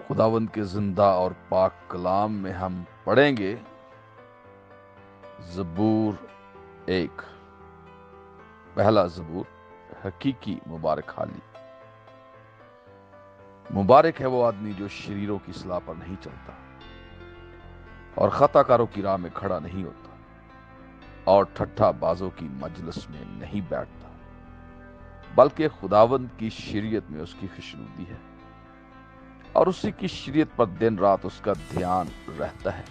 خداوند کے زندہ اور پاک کلام میں ہم پڑھیں گے زبور 1۔ پہلا زبور، حقیقی مبارک حالی۔ مبارک ہے وہ آدمی جو شریروں کی صلاح پر نہیں چلتا اور خطا کاروں کی راہ میں کھڑا نہیں ہوتا اور ٹھٹھا بازوں کی مجلس میں نہیں بیٹھتا، بلکہ خداوند کی شریعت میں اس کی خوشنودی ہے اور اسی کی شریعت پر دن رات اس کا دھیان رہتا ہے۔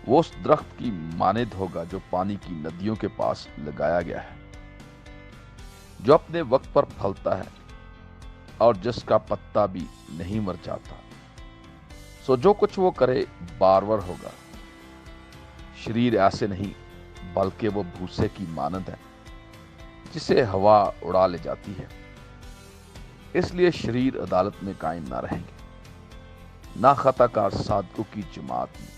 وہ اس درخت کی مانند ہوگا جو پانی کی ندیوں کے پاس لگایا گیا ہے، جو اپنے وقت پر پھلتا ہے اور جس کا پتا بھی نہیں مر جاتا۔ سو جو کچھ وہ کرے بارور ہوگا۔ شریر ایسے نہیں، بلکہ وہ بھوسے کی مانند ہے جسے ہوا اڑا لے جاتی ہے۔ اس لیے شریر عدالت میں قائم نہ رہیں گے، نہ خطا کار صادقوں کی جماعت میں،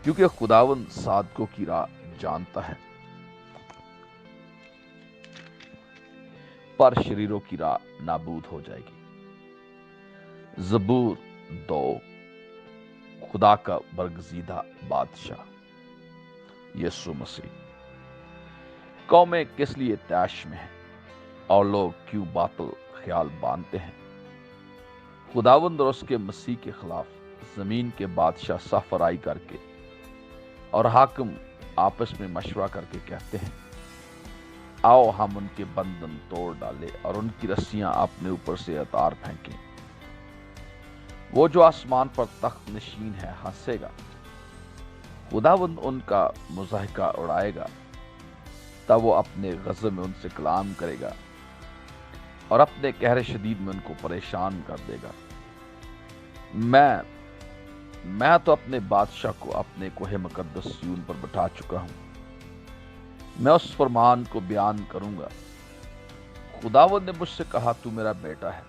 کیونکہ خداوند صادقوں کی راہ جانتا ہے، پر شریروں کی راہ نابود ہو جائے گی۔ زبور 2۔ خدا کا برگزیدہ بادشاہ یسوع مسیح۔ قومیں کس لیے طیش میں ہیں اور لوگ کیوں باطل خیال باندھتے ہیں؟ خداوند اور اس کے مسیح کے خلاف زمین کے بادشاہ صف آرائی کر کے اور حاکم آپس میں مشورہ کر کے کہتے ہیں، آؤ ہم ان کے بندھن توڑ ڈالے اور ان کی رسیاں اپنے اوپر سے اتار پھینکیں۔ وہ جو آسمان پر تخت نشین ہے ہنسے گا، خداوند ان کا مضحکہ اڑائے گا۔ تب وہ اپنے غضب میں ان سے کلام کرے گا اور اپنے قہر شدید میں ان کو پریشان کر دے گا۔ میں تو اپنے بادشاہ کو اپنے کوہ مقدس سیون پر بٹھا چکا ہوں، میں اس فرمان کو بیان کروں گا۔ خداوند نے مجھ سے کہا، تو میرا بیٹا ہے،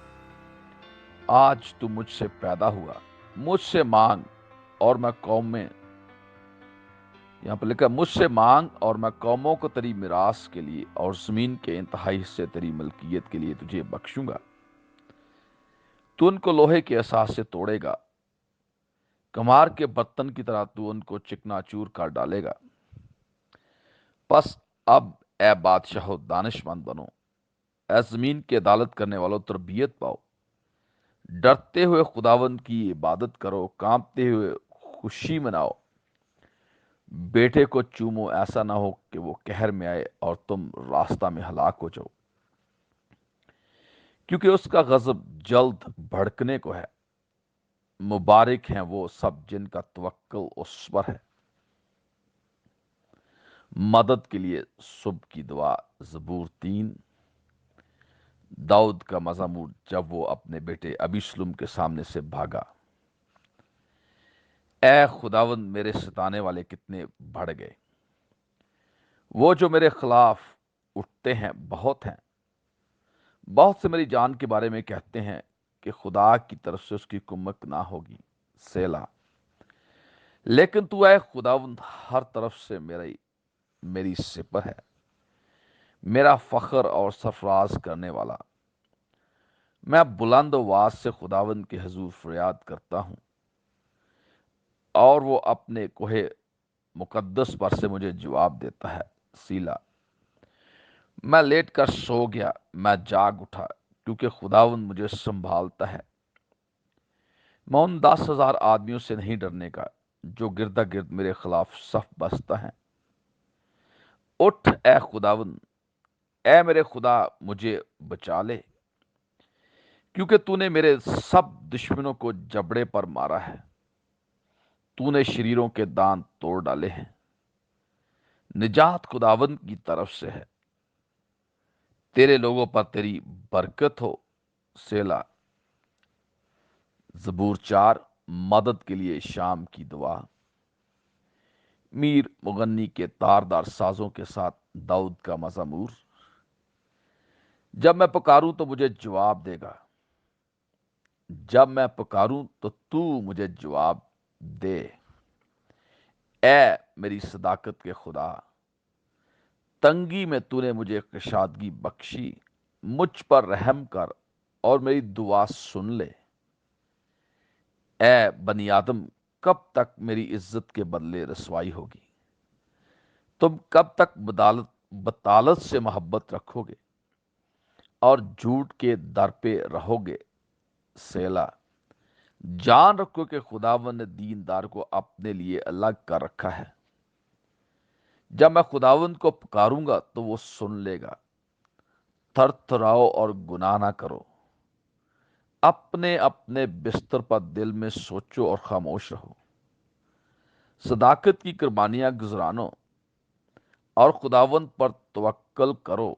آج تو مجھ سے پیدا ہوا، مجھ سے مانگ اور میں قومیں، یہاں پر لکھا مجھ سے مانگ اور میں قوموں کو تیری میراث کے لیے اور زمین کے انتہائی حصے تیری ملکیت کے لیے تجھے بخشوں گا۔ تو ان کو لوہے کے اثاث سے توڑے گا، کمار کے برتن کی طرح تو ان کو چکنا چور کر ڈالے گا۔ پس اب اے بادشاہو دانش مند بنو، اے زمین کی عدالت کرنے والوں تربیت پاؤ۔ ڈرتے ہوئے خداوند کی عبادت کرو، کانپتے ہوئے خوشی مناؤ۔ بیٹے کو چومو، ایسا نہ ہو کہ وہ قہر میں آئے اور تم راستہ میں ہلاک ہو جاؤ، کیونکہ اس کا غضب جلد بھڑکنے کو ہے۔ مبارک ہیں وہ سب جن کا توکل اس پر ہے۔ مدد کے لیے صبح کی دعا۔ زبور 3۔ داؤد کا مزمور جب وہ اپنے بیٹے ابیسلم کے سامنے سے بھاگا۔ اے خداوند، میرے ستانے والے کتنے بڑھ گئے، وہ جو میرے خلاف اٹھتے ہیں بہت ہیں۔ بہت سے میری جان کے بارے میں کہتے ہیں کہ خدا کی طرف سے اس کی کمک نہ ہوگی، سیلا۔ لیکن تو اے خداوند ہر طرف سے میری سپر ہے، میرا فخر اور سرفراز کرنے والا۔ میں بلند آواز سے خداوند کے حضور فریاد کرتا ہوں، اور وہ اپنے کوہ مقدس پر سے مجھے جواب دیتا ہے، سیلا۔ میں لیٹ کر سو گیا، میں جاگ اٹھا، کیونکہ خداوند مجھے سنبھالتا ہے۔ میں ان 10,000 آدمیوں سے نہیں ڈرنے کا جو گردا گرد میرے خلاف صف بستا ہے۔ اٹھ اے خداوند، اے میرے خدا مجھے بچا لے، کیونکہ تو نے میرے سب دشمنوں کو جبڑے پر مارا ہے۔ تو نے شریروں کے دانت توڑ ڈالے ہیں۔ نجات خداوند کی طرف سے ہے، تیرے لوگوں پر تیری برکت ہو، سیلا۔ زبور 4۔ مدد کے لیے شام کی دعا۔ میر مغنی کے تاردار سازوں کے ساتھ داؤد کا مزمور۔ جب میں پکاروں تو مجھے جواب دے گا، جب میں پکاروں تو مجھے جواب دے۔ اے میری صداقت کے خدا، تنگی میں تو نے مجھے کشادگی بخشی، مجھ پر رحم کر اور میری دعا سن لے۔ اے بنی آدم، کب تک میری عزت کے بدلے رسوائی ہوگی؟ تم کب تک بطالت سے محبت رکھو گے اور جھوٹ کے در پہ رہو گے؟ سیلا۔ جان رکھو کہ خداوند نے دیندار کو اپنے لیے الگ کر رکھا ہے۔ جب میں خداوند کو پکاروں گا تو وہ سن لے گا۔ تھر تھراؤ اور گناہ نہ کرو، اپنے اپنے بستر پر دل میں سوچو اور خاموش رہو۔ صداقت کی قربانیاں گزرانو اور خداوند پر توکل کرو۔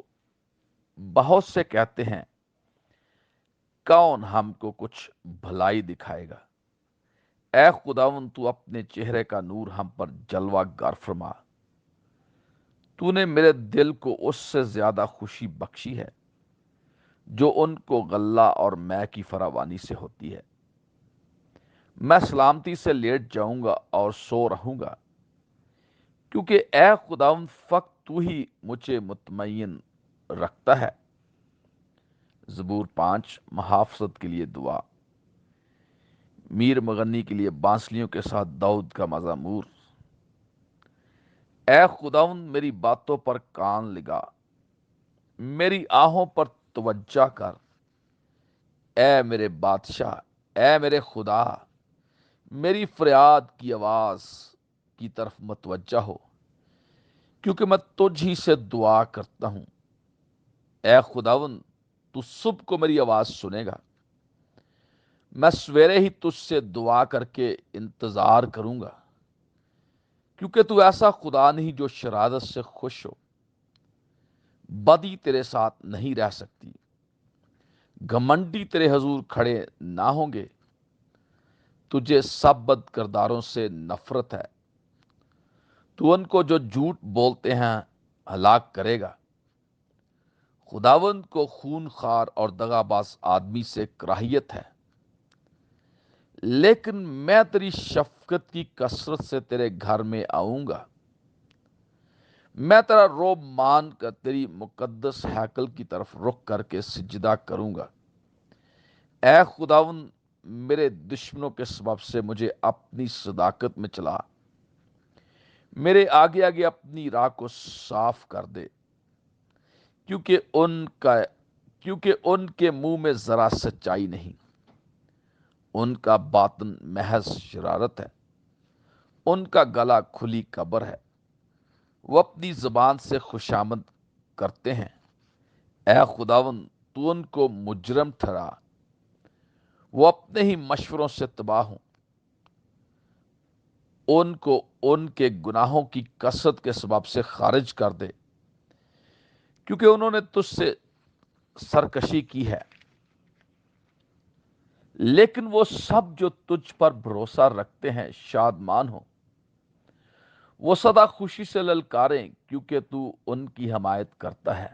بہت سے کہتے ہیں، کون ہم کو کچھ بھلائی دکھائے گا؟ اے خداوند، تو اپنے چہرے کا نور ہم پر جلوہ گر فرما۔ تو نے میرے دل کو اس سے زیادہ خوشی بخشی ہے جو ان کو غلہ اور مے کی فراوانی سے ہوتی ہے۔ میں سلامتی سے لیٹ جاؤں گا اور سو رہوں گا، کیونکہ اے خداوند فقط تو ہی مجھے مطمئن رکھتا ہے۔ زبور 5، محافظت کے لیے دعا۔ میر مغنی کے لیے بانسلیوں کے ساتھ داؤد کا مزامور۔ اے خداوند، میری باتوں پر کان لگا، میری آہوں پر توجہ کر۔ اے میرے بادشاہ، اے میرے خدا، میری فریاد کی آواز کی طرف متوجہ ہو، کیونکہ میں تجھ ہی سے دعا کرتا ہوں۔ اے خداوند، تو صبح کو میری آواز سنے گا۔ میں سویرے ہی تجھ سے دعا کر کے انتظار کروں گا، کیونکہ تو ایسا خدا نہیں جو شرارت سے خوش ہو۔ بدی تیرے ساتھ نہیں رہ سکتی۔ گھمنڈی تیرے حضور کھڑے نہ ہوں گے۔ تجھے سب بد کرداروں سے نفرت ہے۔ تو ان کو جو جھوٹ بولتے ہیں ہلاک کرے گا۔ خداوند کو خون خوار اور دغاباز آدمی سے کراہیت ہے، لیکن میں تیری شفقت کی کثرت سے تیرے گھر میں آؤں گا۔ میں تیرا روب مان کر تیری مقدس ہیکل کی طرف رخ کر کے سجدہ کروں گا۔ اے خداوند، میرے دشمنوں کے سبب سے مجھے اپنی صداقت میں چلا۔ میرے آگے آگے اپنی راہ کو صاف کر دے، کیونکہ ان کے منہ میں ذرا سچائی نہیں۔ ان کا باطن محض شرارت ہے، ان کا گلا کھلی قبر ہے۔ وہ اپنی زبان سے خوشامد کرتے ہیں۔ اے خداوند، تو ان کو مجرم ٹھہرا، وہ اپنے ہی مشوروں سے تباہ ہوں۔ ان کو ان کے گناہوں کی کثرت کے سبب سے خارج کر دے، کیونکہ انہوں نے تجھ سے سرکشی کی ہے۔ لیکن وہ سب جو تجھ پر بھروسہ رکھتے ہیں شادمان ہوں۔ وہ سدا خوشی سے للکاریں، کیونکہ تو ان کی حمایت کرتا ہے۔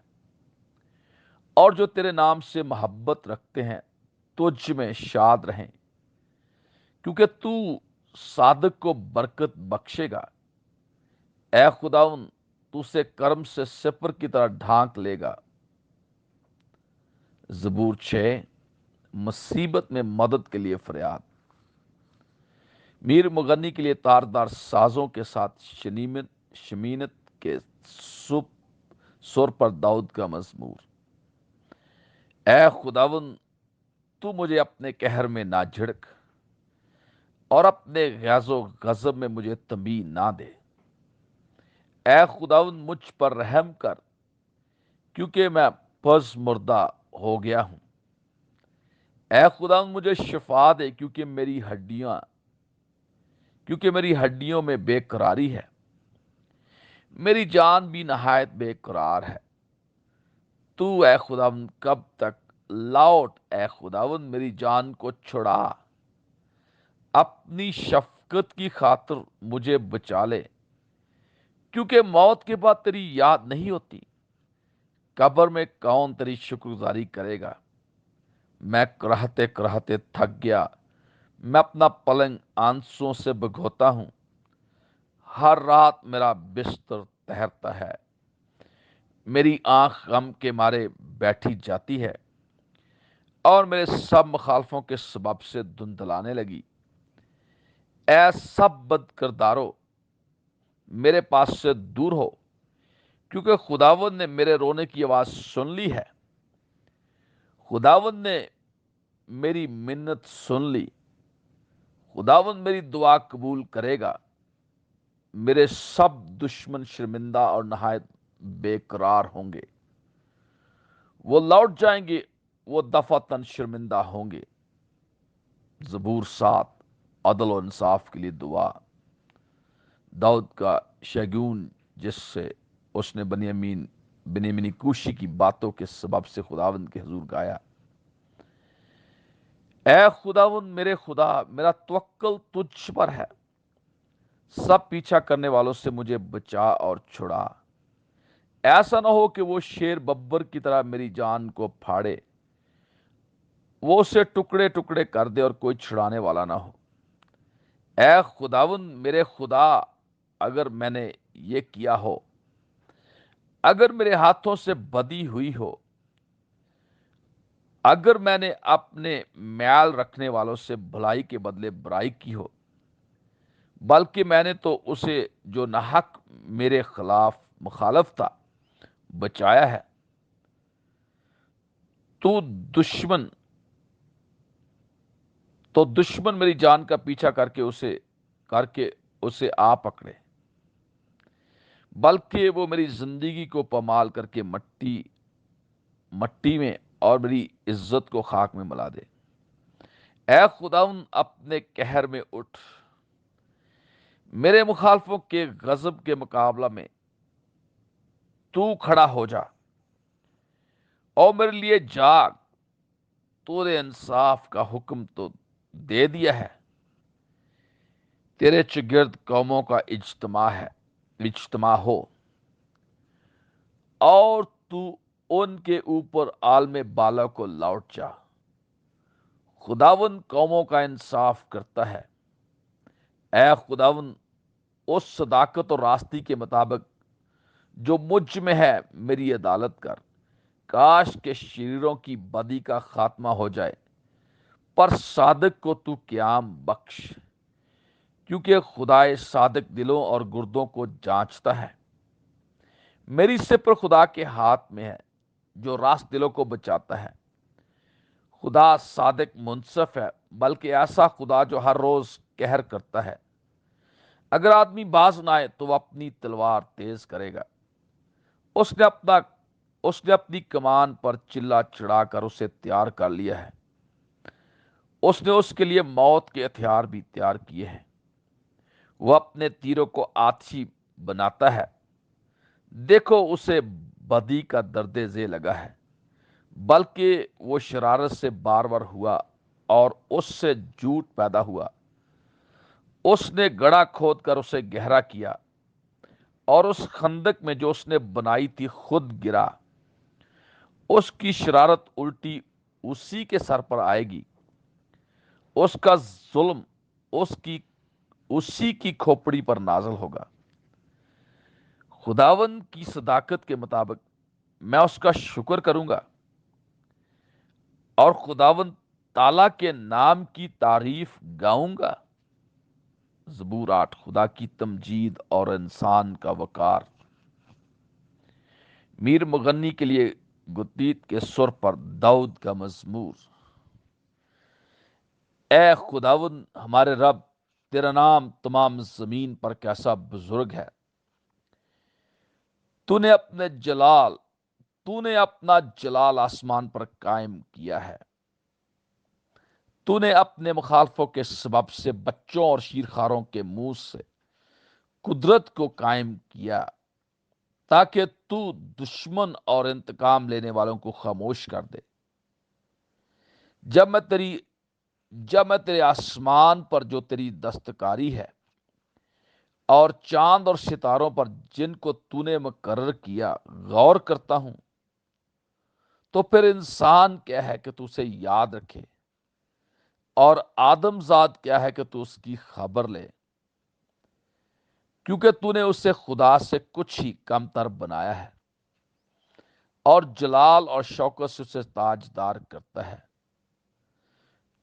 اور جو تیرے نام سے محبت رکھتے ہیں تجھ میں شاد رہیں، کیونکہ تو صادق کو برکت بخشے گا۔ اے خداوند، تو اسے کرم سے سپر کی طرح ڈھانک لے گا۔ زبور 6، مصیبت میں مدد کے لیے فریاد۔ میر مغنی کے لیے تاردار سازوں کے ساتھ شمینت کے سر پر داؤد کا مزمور۔ اے خداوند، تو مجھے اپنے قہر میں نہ جھڑک اور اپنے غیظ و غضب میں مجھے تنبیہ نہ دے۔ اے خداوند، مجھ پر رحم کر، کیونکہ میں پز مردہ ہو گیا ہوں۔ اے خداوند، مجھے شفا دے، کیونکہ میری ہڈیوں میں بے قراری ہے۔ میری جان بھی نہایت بے قرار ہے۔ تو اے خداوند کب تک؟ لوٹ اے خداوند، میری جان کو چھڑا۔ اپنی شفقت کی خاطر مجھے بچا لے، کیونکہ موت کے بعد تیری یاد نہیں ہوتی۔ قبر میں کون تیری شکر گزاری کرے گا؟ میں کراہتے کراہتے تھک گیا، میں اپنا پلنگ آنسوؤں سے بھگوتا ہوں۔ ہر رات میرا بستر تہرتا ہے، میری آنکھ غم کے مارے بیٹھی جاتی ہے۔ اور میرے سب مخالفوں کے سبب سے دھندلانے لگی۔ اے سب بد کردارو، میرے پاس سے دور ہو، کیونکہ خداوند نے میرے رونے کی آواز سن لی ہے، خداوند نے میری منت سن لی، خداوند میری دعا قبول کرے گا۔ میرے سب دشمن شرمندہ اور نہایت بے قرار ہوں گے، وہ لوٹ جائیں گے، وہ دفعتاً شرمندہ ہوں گے۔ زبور 7، عدل و انصاف کے لیے دعا۔ داؤد کا شگون جس سے اس نے بنیامینی کوشی کی باتوں کے سبب سے خداوند کے حضور گایا۔ اے خداوند میرے خدا، میرا توکل تجھ پر ہے، سب پیچھا کرنے والوں سے مجھے بچا اور چھڑا۔ ایسا نہ ہو کہ وہ شیر ببر کی طرح میری جان کو پھاڑے، وہ اسے ٹکڑے ٹکڑے کر دے اور کوئی چھڑانے والا نہ ہو۔ اے خداوند میرے خدا، اگر میں نے یہ کیا ہو، اگر میرے ہاتھوں سے بدی ہوئی ہو، اگر میں نے اپنے میال رکھنے والوں سے بھلائی کے بدلے برائی کی ہو، بلکہ میں نے تو اسے جو ناحق میرے خلاف مخالف تھا بچایا ہے، تو دشمن میری جان کا پیچھا کر کے اسے آ پکڑے، بلکہ وہ میری زندگی کو پامال کر کے مٹی میں اور میری عزت کو خاک میں ملا دے۔ اے خداوند اپنے قہر میں اٹھ، میرے مخالفوں کے غضب کے مقابلہ میں تو کھڑا ہو جا، اور میرے لیے جاگ، تو نے انصاف کا حکم تو دے دیا ہے۔ تیرے چگرد قوموں کا اجتماع ہو، اور تو ان کے اوپر عالم بالا کو لوٹ جا۔ خداوند قوموں کا انصاف کرتا ہے۔ اے خداوند اس صداقت اور راستی کے مطابق جو مجھ میں ہے میری عدالت کر، کاش کے شریروں کی بدی کا خاتمہ ہو جائے، پر صادق کو تو قیام بخش، کیونکہ خدائے صادق دلوں اور گردوں کو جانچتا ہے۔ میری سپر خدا کے ہاتھ میں ہے جو راست دلوں کو بچاتا ہے۔ خدا صادق منصف ہے، بلکہ ایسا خدا جو ہر روز قہر کرتا ہے۔ اگر آدمی باز نہ آئے تو وہ اپنی تلوار تیز کرے گا۔ اس نے اپنی کمان پر چلا چڑھا کر اسے تیار کر لیا ہے۔ اس نے اس کے لیے موت کے ہتھیار بھی تیار کیے ہیں۔ وہ اپنے تیروں کو آتشی بناتا ہے۔ دیکھو اسے بدی کا درد ذیل لگا ہے، بلکہ وہ شرارت سے بار بار ہوا اور اس سے جھوٹ پیدا ہوا۔ اس نے گڑھا کھود کر اسے گہرا کیا، اور اس خندق میں جو اس نے بنائی تھی خود گرا۔ اس کی شرارت الٹی اسی کے سر پر آئے گی، اس کا ظلم اسی کی کھوپڑی پر نازل ہوگا۔ خداوند کی صداقت کے مطابق میں اس کا شکر کروں گا، اور خداوند تعالیٰ کے نام کی تعریف گاؤں گا۔ زبور 8، خدا کی تمجید اور انسان کا وقار۔ میر مغنی کے لیے گتیت کے سر پر داؤد کا مزمور۔ اے خداوند ہمارے رب، تیرا نام تمام زمین پر کیسا بزرگ ہے۔ تو نے اپنا جلال آسمان پر قائم کیا ہے۔ تو نے اپنے مخالفوں کے سبب سے بچوں اور شیرخواروں کے منہ سے قدرت کو قائم کیا، تاکہ تو دشمن اور انتقام لینے والوں کو خاموش کر دے۔ جب میں تیرے آسمان پر جو تیری دستکاری ہے، اور چاند اور ستاروں پر جن کو تو نے مقرر کیا غور کرتا ہوں، تو پھر انسان کیا ہے کہ تو اسے یاد رکھے، اور آدم ذات کیا ہے کہ تو اس کی خبر لے، کیونکہ تو نے اسے خدا سے کچھ ہی کم تر بنایا ہے، اور جلال اور شوکت سے اسے تاجدار کرتا ہے۔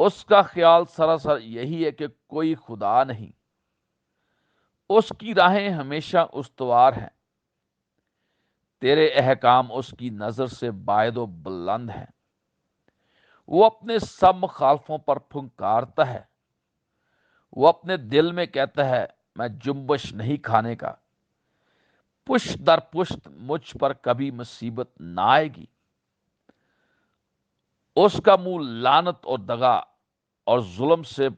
اس کا خیال سراسر یہی ہے کہ کوئی خدا نہیں، اس کی راہیں ہمیشہ استوار ہیں، تیرے احکام اس کی نظر سے بائد و بلند ہیں، وہ اپنے سب مخالفوں پر پھنکارتا ہے، وہ اپنے دل میں کہتا ہے میں جنبش نہیں کھانے کا، پشت در پشت مجھ پر کبھی مصیبت نہ آئے گی، اس کا منہ لعنت اور دغا اور ظلم سے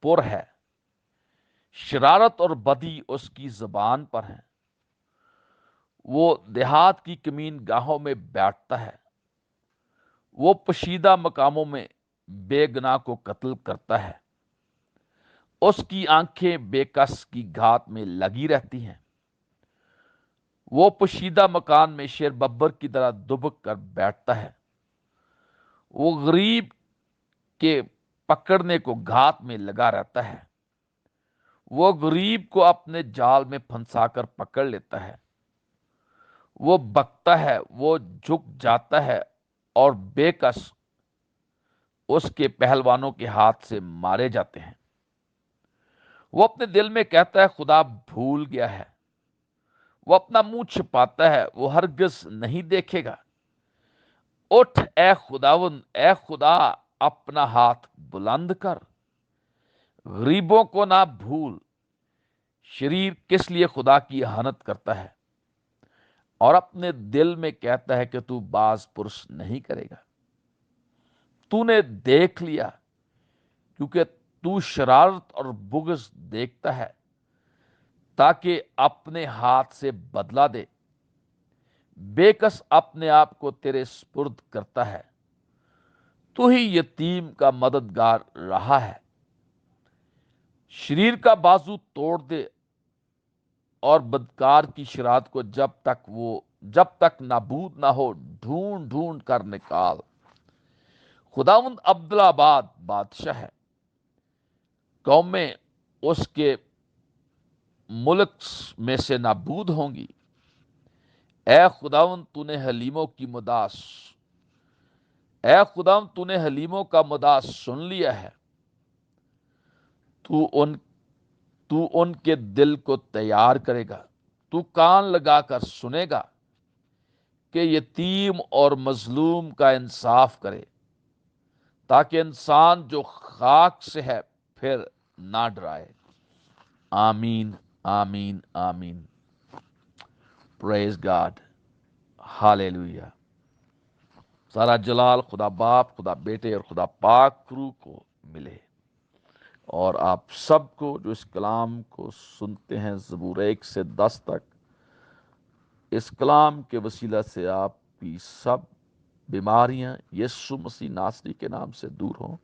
پر ہے، شرارت اور بدی اس کی زبان پر ہے، وہ دیہات کی کمین گاہوں میں بیٹھتا ہے، وہ پشیدہ مقاموں میں بے گناہ کو قتل کرتا ہے، اس کی آنکھیں بے کس کی گھات میں لگی رہتی ہیں، وہ پشیدہ مکان میں شیر ببر کی طرح دبک کر بیٹھتا ہے، وہ غریب کے پکڑنے کو گھات میں لگا رہتا ہے، وہ غریب کو اپنے جال میں پھنسا کر پکڑ لیتا ہے، وہ بکتا ہے، وہ جھک جاتا ہے اور بے کس اس کے پہلوانوں کے ہاتھ سے مارے جاتے ہیں، وہ اپنے دل میں کہتا ہے خدا بھول گیا ہے، وہ اپنا منہ چھپاتا ہے، وہ ہرگز نہیں دیکھے گا، اٹھ اے خداوند، اے خدا اپنا ہاتھ بلند کر، غریبوں کو نہ بھول، شریر کس لیے خدا کی اہانت کرتا ہے اور اپنے دل میں کہتا ہے کہ تو باز پرس نہیں کرے گا، تو نے دیکھ لیا کیونکہ تو شرارت اور بغض دیکھتا ہے تاکہ اپنے ہاتھ سے بدلہ دے، بے کس اپنے آپ کو تیرے سپرد کرتا ہے، تو ہی یتیم کا مددگار رہا ہے، شریر کا بازو توڑ دے اور بدکار کی شرارت کو جب تک نابود نہ ہو ڈھونڈ ڈھونڈ کر نکال، خداوند عبدالآباد بادشاہ ہے، قومیں اس کے ملک میں سے نابود ہوں گی، اے خداوند تو نے حلیموں کی مداس اے خداوند تو نے حلیموں کا مداس سن لیا ہے، تو ان تو ان کے دل کو تیار کرے گا، تو کان لگا کر سنے گا کہ یتیم اور مظلوم کا انصاف کرے، تاکہ انسان جو خاک سے ہے پھر نہ ڈرائے۔ آمین، آمین، آمین۔ پریز گاڈ، ہاللیلویہ۔ سارا جلال خدا باپ، خدا بیٹے اور خدا پاک روح کو ملے، اور آپ سب کو جو اس کلام کو سنتے ہیں زبور 1 سے 10 تک، اس کلام کے وسیلہ سے آپ کی سب بیماریاں یسوع مسیح ناصری کے نام سے دور ہوں،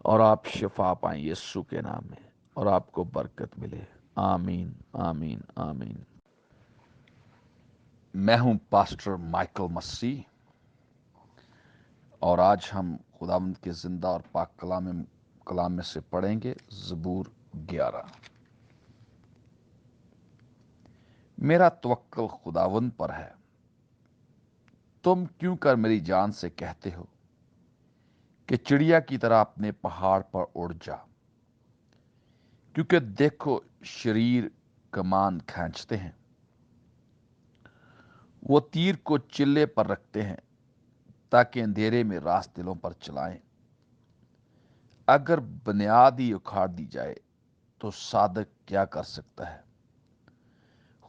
اور آپ شفا پائیں یسوع کے نام میں، اور آپ کو برکت ملے۔ آمین، آمین، آمین۔ میں ہوں پاسٹر مائیکل مسیح، اور آج ہم خداوند کے زندہ اور پاک کلام میں سے پڑھیں گے زبور 11۔ میرا توکل خداوند پر ہے، تم کیوں کر میری جان سے کہتے ہو کہ چڑیا کی طرح اپنے پہاڑ پر اڑ جا، کیونکہ دیکھو شریر کمان کھینچتے ہیں، وہ تیر کو چلے پر رکھتے ہیں تاکہ اندھیرے میں راست دلوں پر چلائیں۔ اگر بنیاد ہی اکھاڑ دی جائے تو صادق کیا کر سکتا ہے؟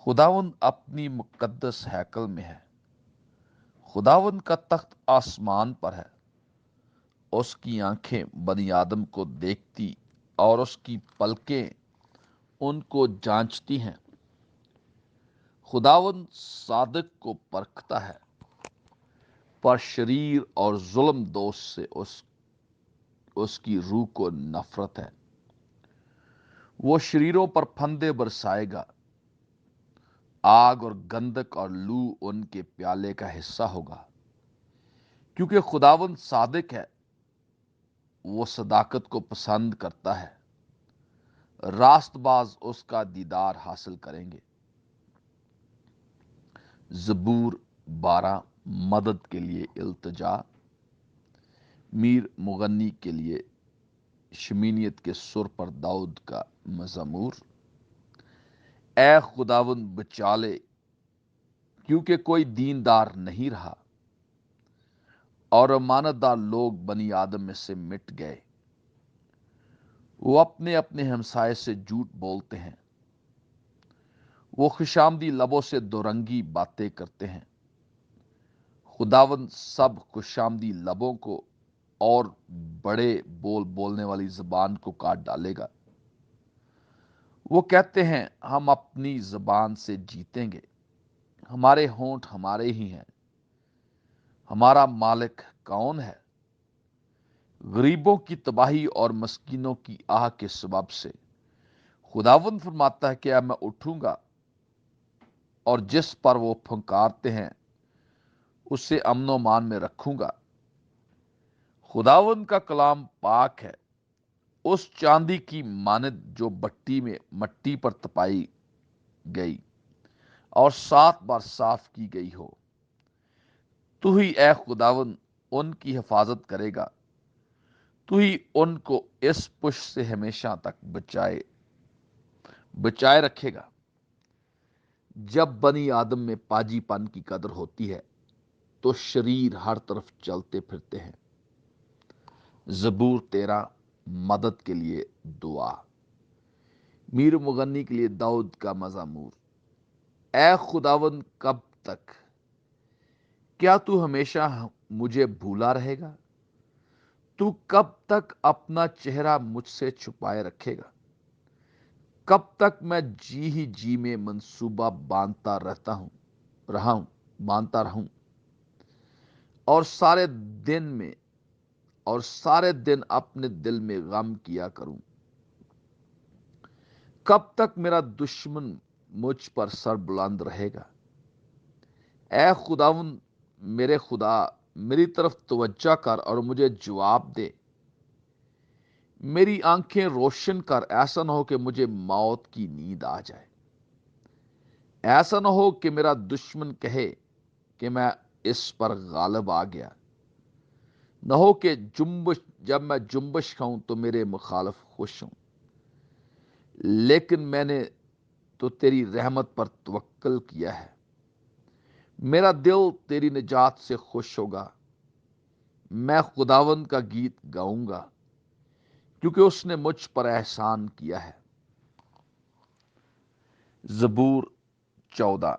خداوند اپنی مقدس ہیکل میں ہے، خداوند کا تخت آسمان پر ہے، اس کی آنکھیں بنی آدم کو دیکھتی اور اس کی پلکیں ان کو جانچتی ہیں۔ خداوند صادق کو پرکھتا ہے، پر شریر اور ظلم دوست سے اس کی روح کو نفرت ہے۔ وہ شریروں پر پھندے برسائے گا، آگ اور گندک اور لو ان کے پیالے کا حصہ ہوگا، کیونکہ خداوند صادق ہے، وہ صداقت کو پسند کرتا ہے، راست باز اس کا دیدار حاصل کریں گے۔ زبور 12، مدد کے لیے التجا۔ میر مغنی کے لیے شمینیت کے سر پر داؤد کا مزمور۔ اے خداوند بچا لے، کیونکہ کوئی دیندار نہیں رہا، اور امانتدار لوگ بنی آدم میں سے مٹ گئے۔ وہ اپنے اپنے ہمسائے سے جھوٹ بولتے ہیں، وہ خوشامدی لبوں سے دورنگی باتیں کرتے ہیں۔ خداوند سب خوشامدی لبوں کو اور بڑے بول بولنے والی زبان کو کاٹ ڈالے گا۔ وہ کہتے ہیں ہم اپنی زبان سے جیتیں گے، ہمارے ہونٹ ہمارے ہی ہیں، ہمارا مالک کون ہے؟ غریبوں کی تباہی اور مسکینوں کی آہ کے سبب سے خداوند فرماتا ہے کہ اب میں اٹھوں گا اور جس پر وہ پھنکارتے ہیں اسے امن و مان میں رکھوں گا۔ خداوند کا کلام پاک ہے، اس چاندی کی مانند جو بٹی میں مٹی پر تپائی گئی اور 7 بار صاف کی گئی ہو۔ تو ہی اے خداوند ان کی حفاظت کرے گا، تو ہی ان کو اس پشت سے ہمیشہ تک بچائے رکھے گا۔ جب بنی آدم میں پاجی پن کی قدر ہوتی ہے تو شریر ہر طرف چلتے پھرتے ہیں۔ زبور 13 مدد کے لیے دعا۔ میر مغنی کے لیے داؤد کا مزمور۔ اے خداوند کب تک؟ کیا تو ہمیشہ مجھے بھولا رہے گا؟ تو کب تک اپنا چہرہ مجھ سے چھپائے رکھے گا؟ کب تک میں جی ہی جی میں منصوبہ باندھتا رہوں اور سارے دن اپنے دل میں غم کیا کروں؟ کب تک میرا دشمن مجھ پر سر بلند رہے گا؟ اے خداوند میرے خدا، میری طرف توجہ کر اور مجھے جواب دے۔ میری آنکھیں روشن کر، ایسا نہ ہو کہ مجھے موت کی نیند آ جائے۔ ایسا نہ ہو کہ میرا دشمن کہے کہ میں اس پر غالب آ گیا۔ نہ ہو کہ جب میں جنبش کھاؤں تو میرے مخالف خوش ہوں۔ لیکن میں نے تو تیری رحمت پر توکل کیا ہے، میرا دل تیری نجات سے خوش ہوگا۔ میں خداوند کا گیت گاؤں گا، کیونکہ اس نے مجھ پر احسان کیا ہے۔ زبور 14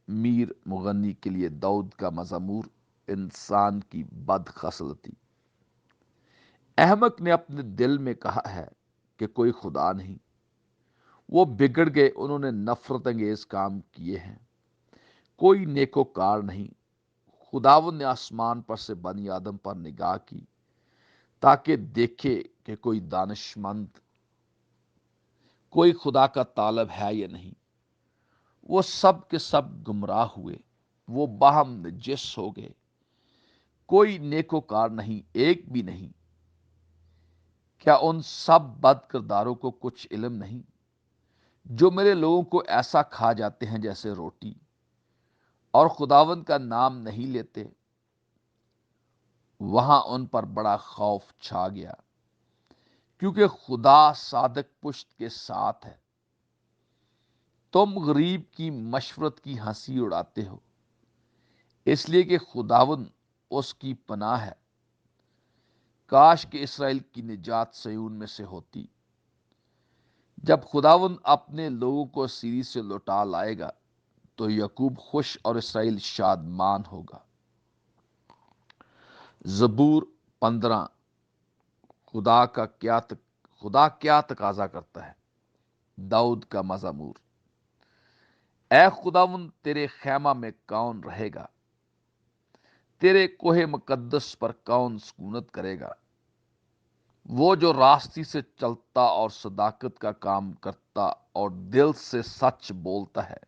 میر مغنی کے لیے داؤد کا مزمور۔ انسان کی بد خصلتی۔ احمق نے اپنے دل میں کہا ہے کہ کوئی خدا نہیں۔ وہ بگڑ گئے، انہوں نے نفرت انگیز کام کیے ہیں۔ کوئی نیکوکار نہیں۔ خداوند نے آسمان پر سے بنی آدم پر نگاہ کی تاکہ دیکھے کہ کوئی دانش مند، کوئی خدا کا طالب ہے یا نہیں۔ وہ سب کے سب گمراہ ہوئے، وہ باہم نجس ہو گئے، کوئی نیکوکار نہیں، ایک بھی نہیں۔ کیا ان سب بد کرداروں کو کچھ علم نہیں، جو میرے لوگوں کو ایسا کھا جاتے ہیں جیسے روٹی، اور خداوند کا نام نہیں لیتے؟ وہاں ان پر بڑا خوف چھا گیا، کیونکہ خدا صادق پشت کے ساتھ ہے۔ تم غریب کی مشورت کی ہنسی اڑاتے ہو، اس لیے کہ خداوند اس کی پناہ ہے۔ کاش کہ اسرائیل کی نجات سیون میں سے ہوتی۔ جب خداوند اپنے لوگوں کو سیری سے لوٹا لائے گا تو یعقوب خوش اور اسرائیل شادمان ہوگا۔ زبور 15 خدا کیا تقاضا کرتا ہے۔ داؤد کا مزمور۔ اے خداوند تیرے خیمہ میں کون رہے گا؟ تیرے کوہ مقدس پر کون سکونت کرے گا؟ وہ جو راستی سے چلتا اور صداقت کا کام کرتا اور دل سے سچ بولتا ہے،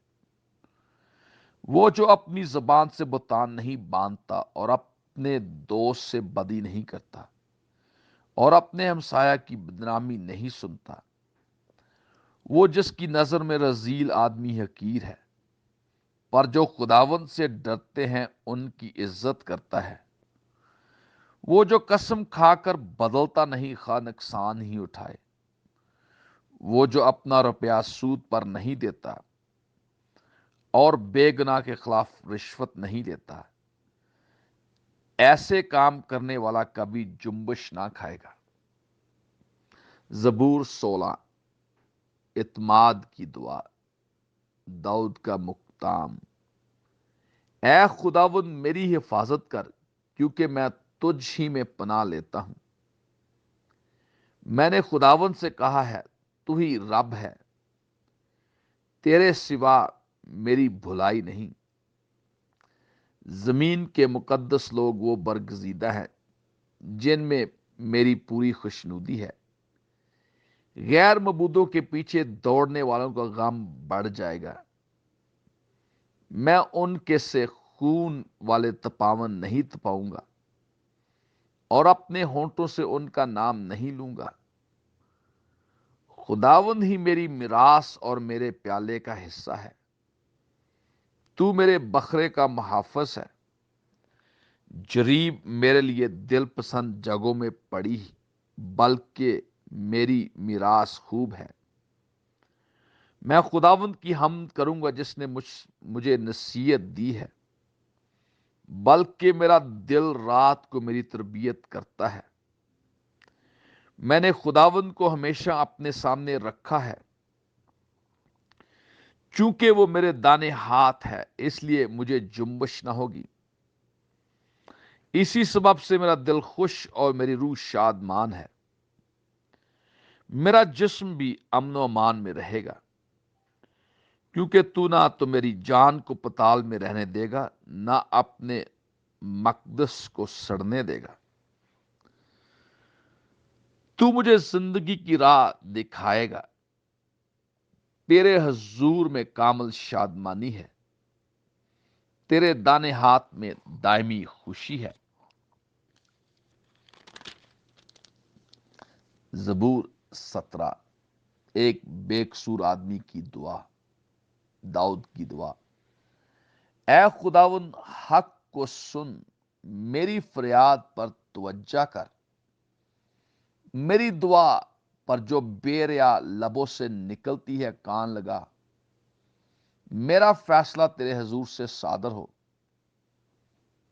وہ جو اپنی زبان سے بہتان نہیں باندھتا اور اپنے دوست سے بدی نہیں کرتا اور اپنے ہمسایہ کی بدنامی نہیں سنتا، وہ جس کی نظر میں رذیل آدمی حقیر ہے، پر جو خداوند سے ڈرتے ہیں ان کی عزت کرتا ہے۔ وہ جو قسم کھا کر بدلتا نہیں خواہ نقصان ہی اٹھائے، وہ جو اپنا روپیہ سود پر نہیں دیتا اور بے گناہ کے خلاف رشوت نہیں دیتا، ایسے کام کرنے والا کبھی جنبش نہ کھائے گا۔ زبور 16، اعتماد کی دعا، داؤد کا مقام۔ اے خداوند میری حفاظت کر، کیونکہ میں تجھ ہی میں پناہ لیتا ہوں۔ میں نے خداوند سے کہا ہے، تو ہی رب ہے، تیرے سوا میری بھلائی نہیں۔ زمین کے مقدس لوگ وہ برگزیدہ ہیں جن میں میری پوری خوشنودی ہے۔ غیر معبودوں کے پیچھے دوڑنے والوں کا غم بڑھ جائے گا۔ میں ان کے سے خون والے تپاون نہیں تپاؤں گا، اور اپنے ہونٹوں سے ان کا نام نہیں لوں گا۔ خداوند ہی میری میراث اور میرے پیالے کا حصہ ہے۔ تو میرے بکرے کا محافظ ہے۔ جریب میرے لیے دل پسند جگہوں میں پڑی، بلکہ میری میراث خوب ہے۔ میں خداوند کی حمد کروں گا جس نے مجھے نصیحت دی ہے، بلکہ میرا دل رات کو میری تربیت کرتا ہے۔ میں نے خداوند کو ہمیشہ اپنے سامنے رکھا ہے، چونکہ وہ میرے دانے ہاتھ ہے، اس لیے مجھے جنبش نہ ہوگی۔ اسی سبب سے میرا دل خوش اور میری روح شادمان ہے۔ میرا جسم بھی امن و امان میں رہے گا، کیونکہ تو نہ تو میری جان کو پتال میں رہنے دے گا، نہ اپنے مقدس کو سڑنے دے گا۔ تو مجھے زندگی کی راہ دکھائے گا، تیرے حضور میں کامل شادمانی ہے، تیرے دانے ہاتھ میں دائمی خوشی ہے۔ زبور 17، ایک بے قصور آدمی کی دعا، داؤد کی دعا۔ اے خداوند حق کو سن، میری فریاد پر توجہ کر۔ میری دعا پر جو بے ریا لبوں سے نکلتی ہے کان لگا۔ میرا فیصلہ تیرے حضور سے صادر ہو،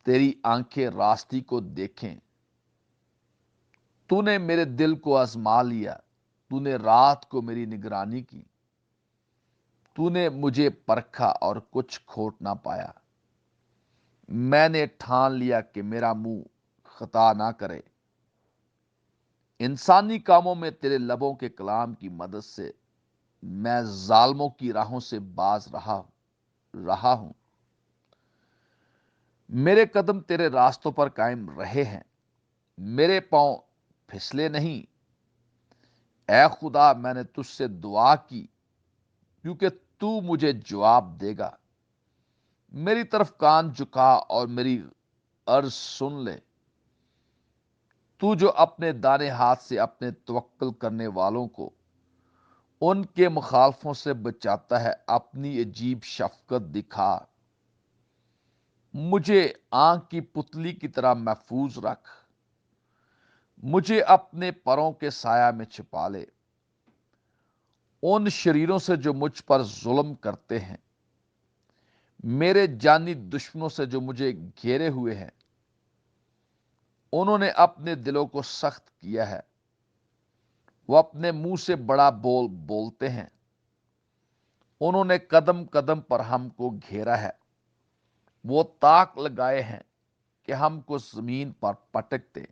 تیری آنکھیں راستی کو دیکھیں۔ تو نے میرے دل کو آزما لیا، تو نے رات کو میری نگرانی کی۔ تو نے مجھے پرکھا اور کچھ کھوٹ نہ پایا۔ میں نے ٹھان لیا کہ میرا منہ خطا نہ کرے۔ انسانی کاموں میں تیرے لبوں کے کلام کی مدد سے میں ظالموں کی راہوں سے باز رہا ہوں۔ میرے قدم تیرے راستوں پر قائم رہے ہیں، میرے پاؤں پھسلے نہیں۔ اے خدا، میں نے تجھ سے دعا کی، کیونکہ تو مجھے جواب دے گا۔ میری طرف کان جھکا اور میری عرض سن لے۔ تو جو اپنے دانے ہاتھ سے اپنے توکل کرنے والوں کو ان کے مخالفوں سے بچاتا ہے، اپنی عجیب شفقت دکھا۔ مجھے آنکھ کی پتلی کی طرح محفوظ رکھ، مجھے اپنے پروں کے سایہ میں چھپا لے، ان شریروں سے جو مجھ پر ظلم کرتے ہیں، میرے جانی دشمنوں سے جو مجھے گھیرے ہوئے ہیں۔ انہوں نے اپنے دلوں کو سخت کیا ہے، وہ اپنے منہ سے بڑا بول بولتے ہیں۔ انہوں نے قدم قدم پر ہم کو گھیرا ہے، وہ تاک لگائے ہیں کہ ہم کو زمین پر پٹک دے۔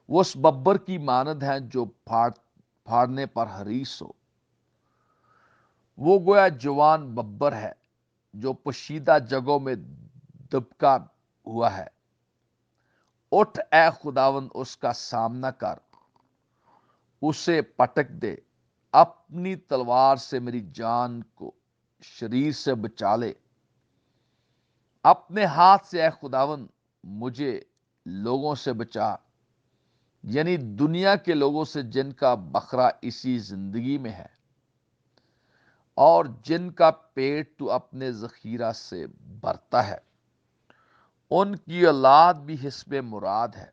وہ اس ببر کی مانند ہیں جو پھاڑنے پر حریص ہو۔ وہ گویا جوان ببر ہے جو پوشیدہ جگہوں میں دبکا ہوا ہے۔ اٹھ اے خداوند، اس کا سامنا کر، اسے پٹک دے۔ اپنی تلوار سے میری جان کو شریر سے بچا لے۔ اپنے ہاتھ سے اے خداوند مجھے لوگوں سے بچا، یعنی دنیا کے لوگوں سے جن کا بکرا اسی زندگی میں ہے، اور جن کا پیٹ تو اپنے ذخیرہ سے بھرتا ہے۔ ان کی اولاد بھی حسب مراد ہے،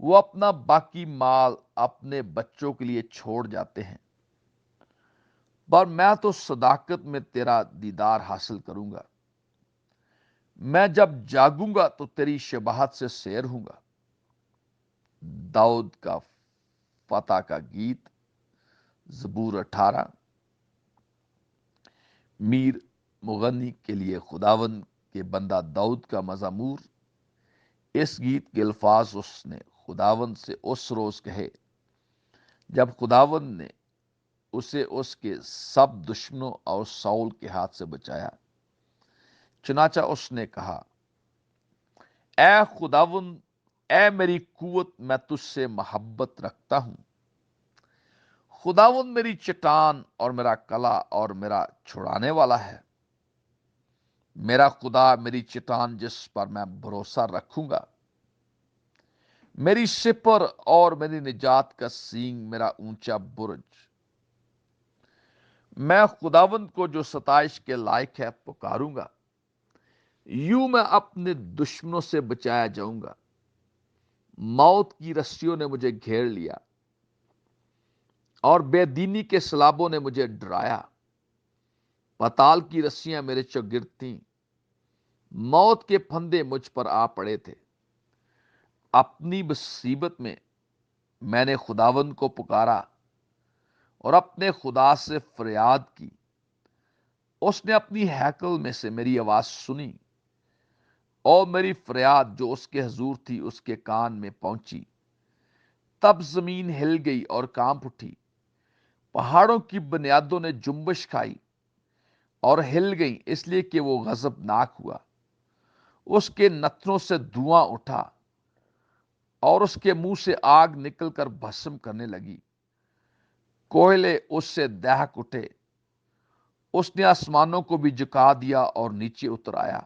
وہ اپنا باقی مال اپنے بچوں کے لیے چھوڑ جاتے ہیں، پر میں تو صداقت میں تیرا دیدار حاصل کروں گا، میں جب جاگوں گا تو تیری شباہت سے سیر ہوں گا۔ داؤد کا فتح کا گیت، زبور 18۔ میر مغنی کے لیے خداوند کے بندہ داؤد کا مزامور۔ اس گیت کے الفاظ اس نے خداوند سے اس روز کہے جب خداوند نے اسے اس کے سب دشمنوں اور ساؤل کے ہاتھ سے بچایا۔ چنانچہ اس نے کہا، اے خداوند، اے میری قوت، میں تجھ سے محبت رکھتا ہوں۔ خداوند میری چٹان اور میرا کلا اور میرا چھڑانے والا ہے، میرا خدا میری چٹان جس پر میں بھروسہ رکھوں گا، میری سپر اور میری نجات کا سینگ، میرا اونچا برج۔ میں خداوند کو جو ستائش کے لائق ہے پکاروں گا، یوں میں اپنے دشمنوں سے بچایا جاؤں گا۔ موت کی رسیوں نے مجھے گھیر لیا اور بے دینی کے سلابوں نے مجھے ڈرایا۔ پتال کی رسیاں میرے چوگرد تھیں، موت کے پھندے مجھ پر آ پڑے تھے۔ اپنی مصیبت میں نے خداوند کو پکارا اور اپنے خدا سے فریاد کی۔ اس نے اپنی ہیکل میں سے میری آواز سنی اور میری فریاد جو اس کے حضور تھی اس کے کان میں پہنچی۔ تب زمین ہل گئی اور کانپ اٹھی، پہاڑوں کی بنیادوں نے جنبش کھائی اور ہل گئی، اس لیے کہ وہ غضبناک ہوا۔ اس کے نتنوں سے دھواں اٹھا اور اس کے منہ سے آگ نکل کر بھسم کرنے لگی۔ کوئلے اس سے دہک اٹھے، اس نے آسمانوں کو بھی جھکا دیا اور نیچے اتر آیا،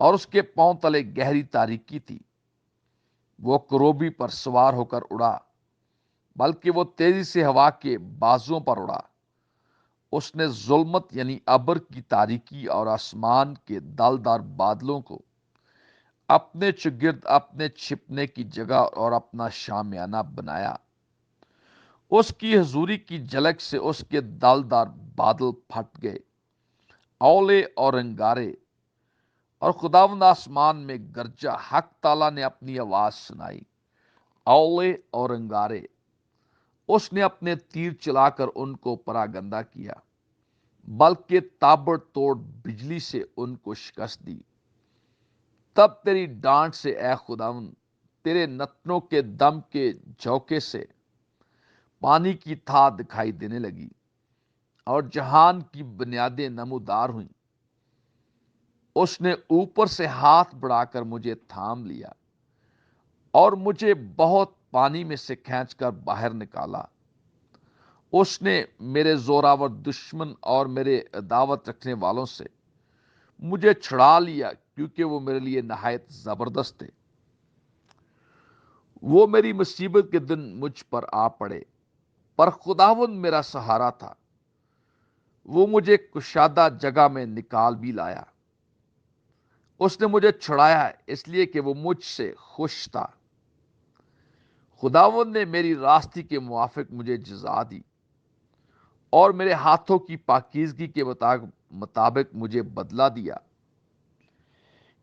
اور اس کے پاؤں تلے گہری تاریکی تھی۔ وہ کروبی پر سوار ہو کر اڑا، بلکہ وہ تیزی سے ہوا کے بازوؤں پر اڑا۔ اس نے ظلمت یعنی ابر کی تاریکی اور آسمان کے دلدار بادلوں کو اپنے چگرد اپنے چھپنے کی جگہ اور اپنا شامیانہ بنایا۔ اس کی حضوری کی جھلک سے اس کے دلدار بادل پھٹ گئے، اولے اور انگارے، اور خداوند آسمان میں گرجا۔ حق تعالیٰ نے اپنی آواز سنائی، اولے اور انگارے۔ اس نے اپنے تیر چلا کر ان کو پراگندہ کیا، بلکہ تابڑ توڑ بجلی سے ان کو شکست دی۔ تب تیری ڈانٹ سے اے خداوند، تیرے نتنوں کے دم کے جھونکے سے پانی کی تھا دکھائی دینے لگی، اور جہان کی بنیادیں نمودار ہوئیں۔ اس نے اوپر سے ہاتھ بڑھا کر مجھے تھام لیا اور مجھے بہت پانی میں سے کھینچ کر باہر نکالا۔ اس نے میرے زوراور دشمن اور میرے عداوت رکھنے والوں سے مجھے چھڑا لیا، کیونکہ وہ میرے لیے نہایت زبردست تھے۔ وہ میری مصیبت کے دن مجھ پر آ پڑے، پر خداوند میرا سہارا تھا، وہ مجھے کشادہ جگہ میں نکال بھی لایا۔ اس نے مجھے چھڑایا اس لیے کہ وہ مجھ سے خوش تھا۔ خداوند نے میری راستی کے موافق مجھے جزا دی، اور میرے ہاتھوں کی پاکیزگی کے مطابق مجھے بدلہ دیا،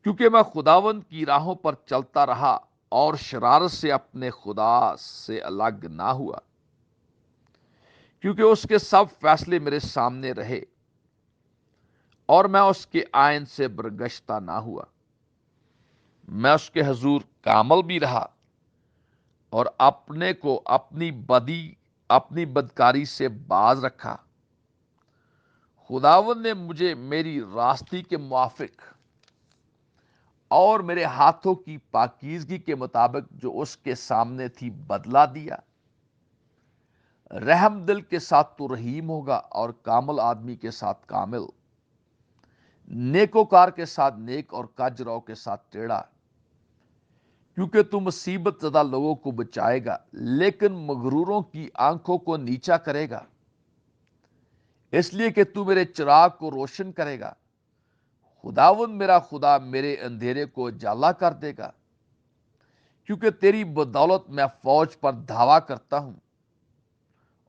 کیونکہ میں خداوند کی راہوں پر چلتا رہا اور شرارت سے اپنے خدا سے الگ نہ ہوا، کیونکہ اس کے سب فیصلے میرے سامنے رہے اور میں اس کے آئین سے برگشتہ نہ ہوا۔ میں اس کے حضور کامل بھی رہا اور اپنے کو اپنی بدکاری سے باز رکھا۔ خداوند نے مجھے میری راستی کے موافق اور میرے ہاتھوں کی پاکیزگی کے مطابق جو اس کے سامنے تھی بدلہ دیا۔ رحم دل کے ساتھ تو رحیم ہوگا اور کامل آدمی کے ساتھ کامل، نیکوکار کے ساتھ نیک اور کج رو کے ساتھ ٹیڑھا، کیونکہ تو مصیبت زدہ لوگوں کو بچائے گا لیکن مغروروں کی آنکھوں کو نیچا کرے گا۔ اس لیے کہ تو میرے چراغ کو روشن کرے گا، خداوند میرا خدا میرے اندھیرے کو اجالا کر دے گا، کیونکہ تیری بدولت میں فوج پر دھاوا کرتا ہوں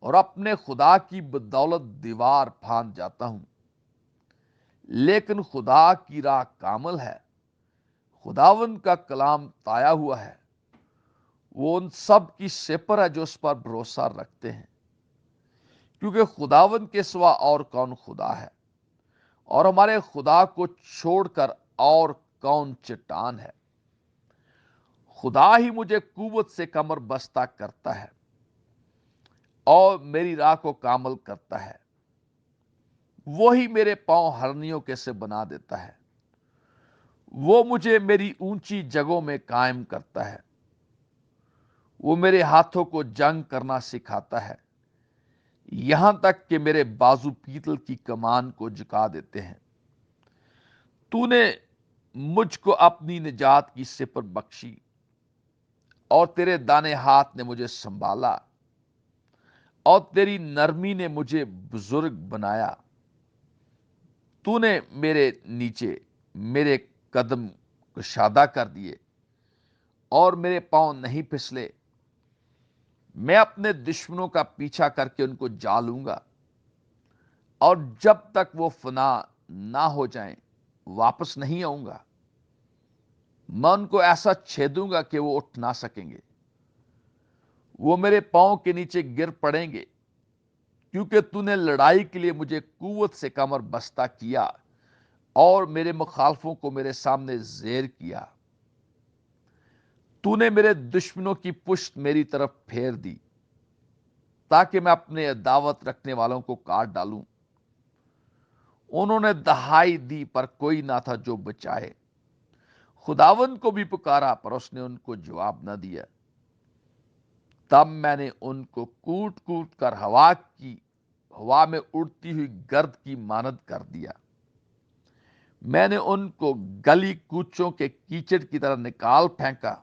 اور اپنے خدا کی بدولت دیوار پھاند جاتا ہوں۔ لیکن خدا کی راہ کامل ہے، خداوند کا کلام تایا ہوا ہے، وہ ان سب کی سپر ہے جو اس پر بھروسہ رکھتے ہیں، کیونکہ خداوند کے سوا اور کون خدا ہے، اور ہمارے خدا کو چھوڑ کر اور کون چٹان ہے۔ خدا ہی مجھے قوت سے کمر بستہ کرتا ہے اور میری راہ کو کامل کرتا ہے۔ وہی میرے پاؤں ہرنیوں کے سے بنا دیتا ہے، وہ مجھے میری اونچی جگہوں میں قائم کرتا ہے، وہ میرے ہاتھوں کو جنگ کرنا سکھاتا ہے، یہاں تک کہ میرے بازو پیتل کی کمان کو جھکا دیتے ہیں۔ تو نے مجھ کو اپنی نجات کی سپر بخشی اور تیرے دانے ہاتھ نے مجھے سنبھالا، اور تیری نرمی نے مجھے بزرگ بنایا۔ تو نے میرے نیچے میرے قدم کشادہ کر دیے اور میرے پاؤں نہیں پھسلے۔ میں اپنے دشمنوں کا پیچھا کر کے ان کو جا لوں گا، اور جب تک وہ فنا نہ ہو جائیں واپس نہیں آؤں گا۔ میں ان کو ایسا چھیدوں گا کہ وہ اٹھ نہ سکیں گے، وہ میرے پاؤں کے نیچے گر پڑیں گے، کیونکہ تو نے لڑائی کے لیے مجھے قوت سے کمر بستہ کیا اور میرے مخالفوں کو میرے سامنے زیر کیا۔ تو نے میرے دشمنوں کی پشت میری طرف پھیر دی، تاکہ میں اپنے عداوت رکھنے والوں کو کاٹ ڈالوں۔ انہوں نے دہائی دی پر کوئی نہ تھا جو بچائے، خداوند کو بھی پکارا پر اس نے ان کو جواب نہ دیا۔ تب میں نے ان کو کوٹ کوٹ کر ہوا میں اڑتی ہوئی گرد کی مانند کر دیا۔ میں نے ان کو گلی کوچوں کے کیچڑ کی طرح نکال پھینکا۔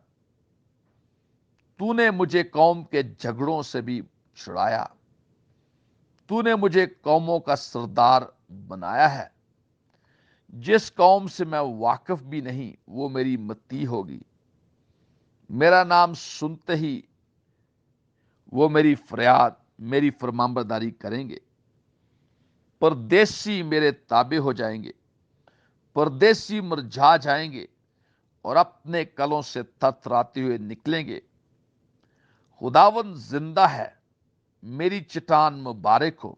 تو نے مجھے قوم کے جھگڑوں سے بھی چھڑایا، تو نے مجھے قوموں کا سردار بنایا ہے۔ جس قوم سے میں واقف بھی نہیں وہ میری متی ہوگی، میرا نام سنتے ہی وہ میری فرمانبرداری کریں گے۔ پردیسی میرے تابع ہو جائیں گے، پردیسی مرجھا جائیں گے اور اپنے کلوں سے تھرتھراتے ہوئے نکلیں گے۔ خداوند زندہ ہے، میری چٹان مبارک ہو،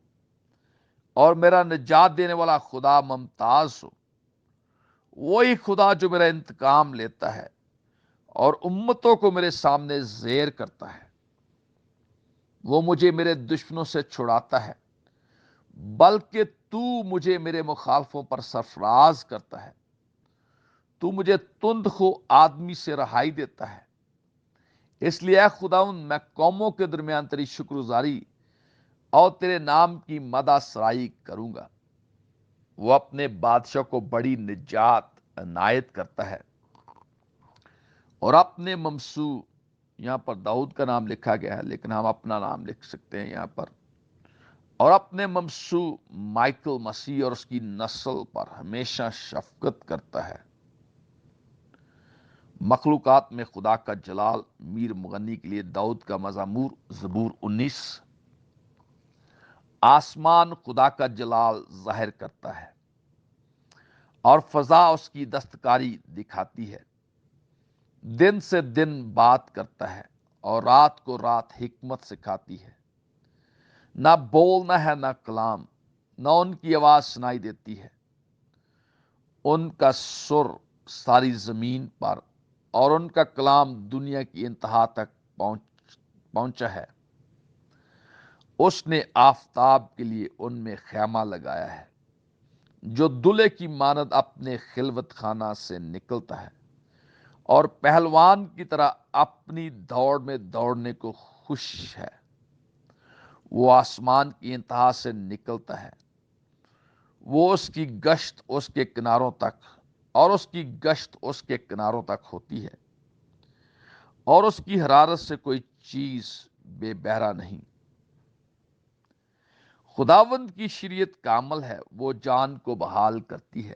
اور میرا نجات دینے والا خدا ممتاز ہو۔ وہی خدا جو میرا انتقام لیتا ہے اور امتوں کو میرے سامنے زیر کرتا ہے۔ وہ مجھے میرے دشمنوں سے چھڑاتا ہے، بلکہ تو مجھے میرے مخالفوں پر سرفراز کرتا ہے۔ تو مجھے تند خو آدمی سے رہائی دیتا ہے۔ اس لیے اے خداوند میں قوموں کے درمیان تیری شکر گزاری اور تیرے نام کی مدح سرائی کروں گا۔ وہ اپنے بادشاہ کو بڑی نجات عنایت کرتا ہے، اور اپنے ممسو، یہاں پر داؤد کا نام لکھا گیا ہے لیکن ہم اپنا نام لکھ سکتے ہیں یہاں پر، اور اپنے ممسو مائیکل مسیح اور اس کی نسل پر ہمیشہ شفقت کرتا ہے۔ مخلوقات میں خدا کا جلال، میر مغنی کے لیے داؤد کا مزامور، زبور 19۔ آسمان خدا کا جلال ظاہر کرتا ہے اور فضا اس کی دستکاری دکھاتی ہے۔ دن سے دن بات کرتا ہے اور رات کو رات حکمت سکھاتی ہے۔ نہ بولنا ہے نہ کلام، نہ ان کی آواز سنائی دیتی ہے۔ ان کا سر ساری زمین پر اور ان کا کلام دنیا کی انتہا تک پہنچا ہے۔ اس نے آفتاب کے لیے ان میں خیمہ لگایا ہے، جو دلہے کی مانند اپنے خلوت خانہ سے نکلتا ہے اور پہلوان کی طرح اپنی دوڑ میں دوڑنے کو خوش ہے۔ وہ آسمان کی انتہا سے نکلتا ہے، وہ اس کی گشت اس کے کناروں تک، اور اس کی گشت اس کے کناروں تک ہوتی ہے، اور اس کی حرارت سے کوئی چیز بے بہرا نہیں۔ خداوند کی شریعت کامل ہے، وہ جان کو بحال کرتی ہے۔